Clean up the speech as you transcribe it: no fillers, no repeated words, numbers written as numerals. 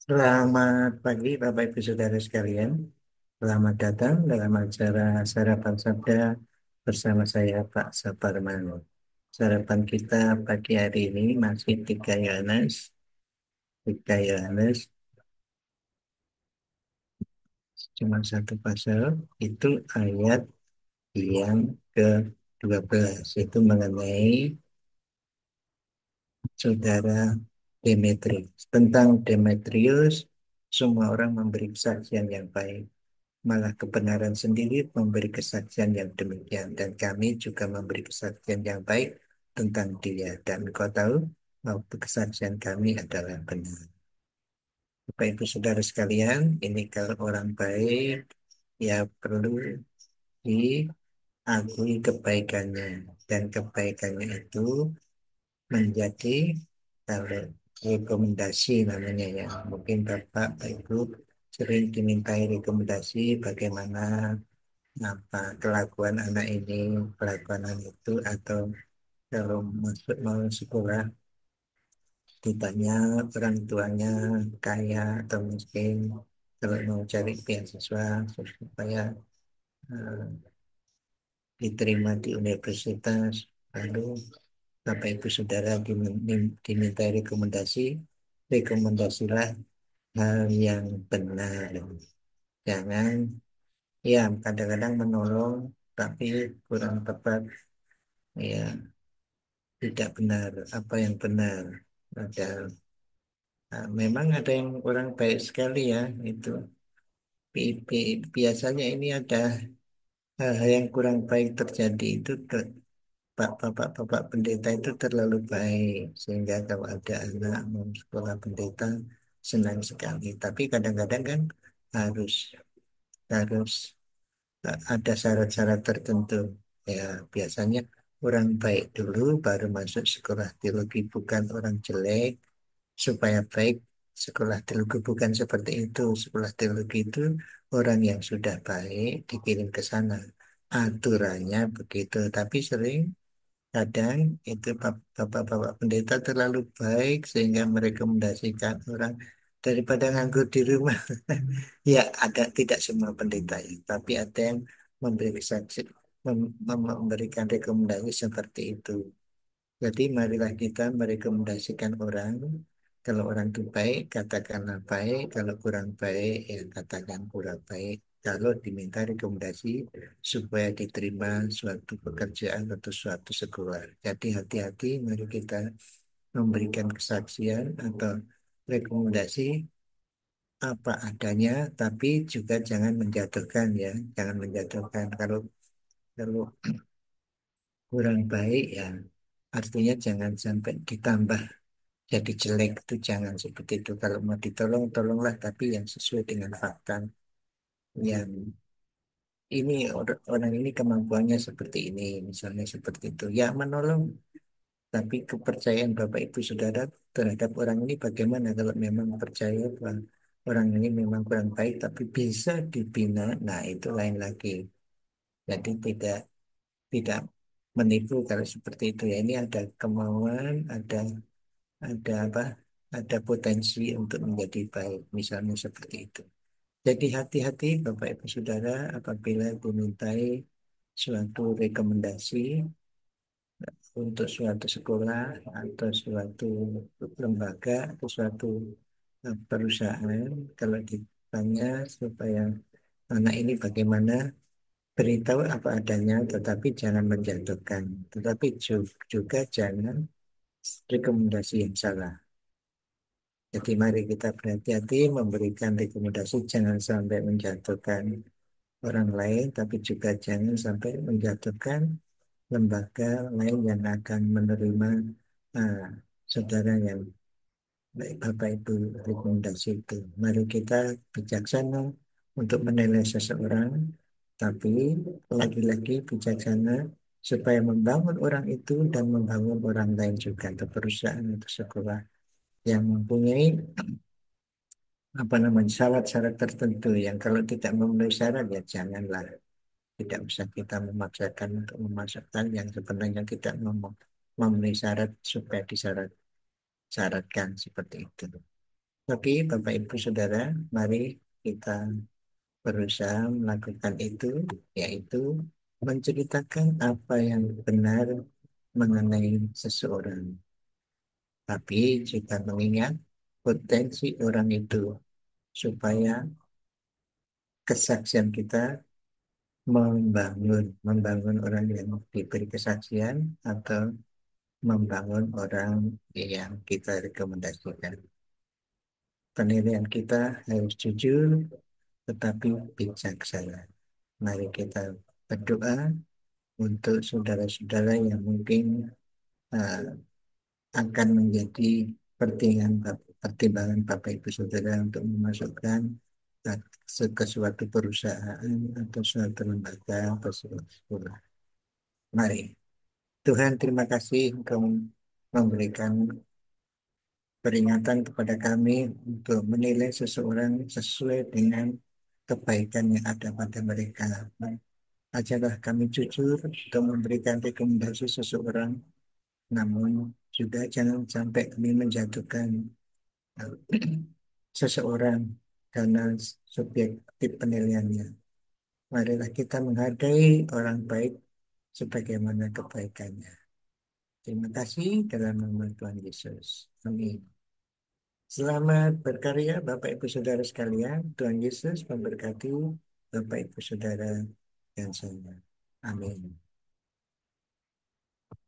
Selamat pagi Bapak Ibu Saudara sekalian. Selamat datang dalam acara Sarapan Sabda bersama saya Pak Saparman. Sarapan kita pagi hari ini masih 3 Yohanes cuma satu pasal, itu ayat yang ke-12, itu mengenai saudara Demetrius. Tentang Demetrius, semua orang memberi kesaksian yang baik. Malah kebenaran sendiri memberi kesaksian yang demikian. Dan kami juga memberi kesaksian yang baik tentang dia. Dan kau tahu bahwa kesaksian kami adalah benar. Bapak Ibu Saudara sekalian, ini kalau orang baik, ya perlu diakui kebaikannya. Dan kebaikannya itu menjadi kalau rekomendasi namanya ya. Mungkin Bapak Ibu sering dimintai rekomendasi bagaimana apa kelakuan anak ini, kelakuan anak itu, atau kalau masuk mau sekolah ditanya orang tuanya kaya atau miskin, kalau mau cari beasiswa supaya eh, diterima di universitas, lalu Bapak Ibu Saudara diminta rekomendasi, rekomendasilah hal yang benar. Jangan, ya kadang-kadang menolong tapi kurang tepat, ya tidak benar. Apa yang benar? Ada, memang ada yang kurang baik sekali ya itu. Biasanya ini ada hal-hal yang kurang baik terjadi itu ke bapak-bapak pendeta itu terlalu baik sehingga kalau ada anak mau sekolah pendeta senang sekali. Tapi kadang-kadang kan harus harus ada syarat-syarat tertentu. Ya, biasanya orang baik dulu baru masuk sekolah teologi, bukan orang jelek supaya baik sekolah teologi, bukan seperti itu. Sekolah teologi itu orang yang sudah baik dikirim ke sana. Aturannya begitu, tapi sering kadang itu bapak-bapak pendeta terlalu baik sehingga merekomendasikan orang daripada nganggur di rumah. Ya, ada tidak semua pendeta ya, tapi ada yang memberi saksi, memberikan rekomendasi seperti itu. Jadi marilah kita merekomendasikan orang. Kalau orang itu baik, katakanlah baik. Kalau kurang baik, ya katakan kurang baik. Kalau diminta rekomendasi supaya diterima suatu pekerjaan atau suatu sekolah. Jadi hati-hati, mari kita memberikan kesaksian atau rekomendasi apa adanya, tapi juga jangan menjatuhkan ya. Jangan menjatuhkan. Kalau kurang baik ya, artinya jangan sampai ditambah jadi jelek, itu jangan seperti itu. Kalau mau ditolong tolonglah, tapi yang sesuai dengan fakta, yang ini orang ini kemampuannya seperti ini, misalnya seperti itu ya, menolong. Tapi kepercayaan Bapak Ibu Saudara terhadap orang ini bagaimana? Kalau memang percaya bahwa orang ini memang kurang baik tapi bisa dibina, nah itu lain lagi. Jadi tidak menipu kalau seperti itu ya. Ini ada kemauan, ada apa, ada potensi untuk menjadi baik, misalnya seperti itu. Jadi hati-hati Bapak Ibu Saudara apabila dimintai suatu rekomendasi untuk suatu sekolah atau suatu lembaga atau suatu perusahaan. Kalau ditanya supaya anak ini bagaimana, beritahu apa adanya tetapi jangan menjatuhkan, tetapi juga jangan rekomendasi yang salah. Jadi mari kita berhati-hati memberikan rekomendasi, jangan sampai menjatuhkan orang lain, tapi juga jangan sampai menjatuhkan lembaga lain yang akan menerima uh, saudara yang baik Bapak Ibu rekomendasi itu. Mari kita bijaksana untuk menilai seseorang, tapi lagi-lagi bijaksana supaya membangun orang itu dan membangun orang lain juga, atau perusahaan atau sekolah yang mempunyai apa namanya syarat-syarat tertentu, yang kalau tidak memenuhi syarat ya janganlah. Tidak bisa kita memaksakan untuk memasukkan yang sebenarnya tidak memenuhi syarat supaya disyarat. syaratkan seperti itu. Oke, Bapak Ibu Saudara, mari kita berusaha melakukan itu, yaitu menceritakan apa yang benar mengenai seseorang. Tapi juga mengingat potensi orang itu supaya kesaksian kita membangun orang yang diberi kesaksian atau membangun orang yang kita rekomendasikan. Penilaian kita harus jujur tetapi bijaksana. Mari kita berdoa untuk saudara-saudara yang mungkin uh, akan menjadi pertimbangan Bapak Ibu Saudara untuk memasukkan uh, ke suatu perusahaan atau suatu lembaga atau suatu sekolah. Mari, Tuhan terima kasih Engkau memberikan peringatan kepada kami untuk menilai seseorang sesuai dengan kebaikan yang ada pada mereka. Ajarlah kami jujur untuk memberikan rekomendasi seseorang, namun juga jangan sampai kami menjatuhkan eh, seseorang karena subjektif penilaiannya. Marilah kita menghargai orang baik sebagaimana kebaikannya. Terima kasih dalam nama Tuhan Yesus. Amin. Selamat berkarya Bapak Ibu Saudara sekalian. Tuhan Yesus memberkati Bapak Ibu Saudara yang saya. Amin.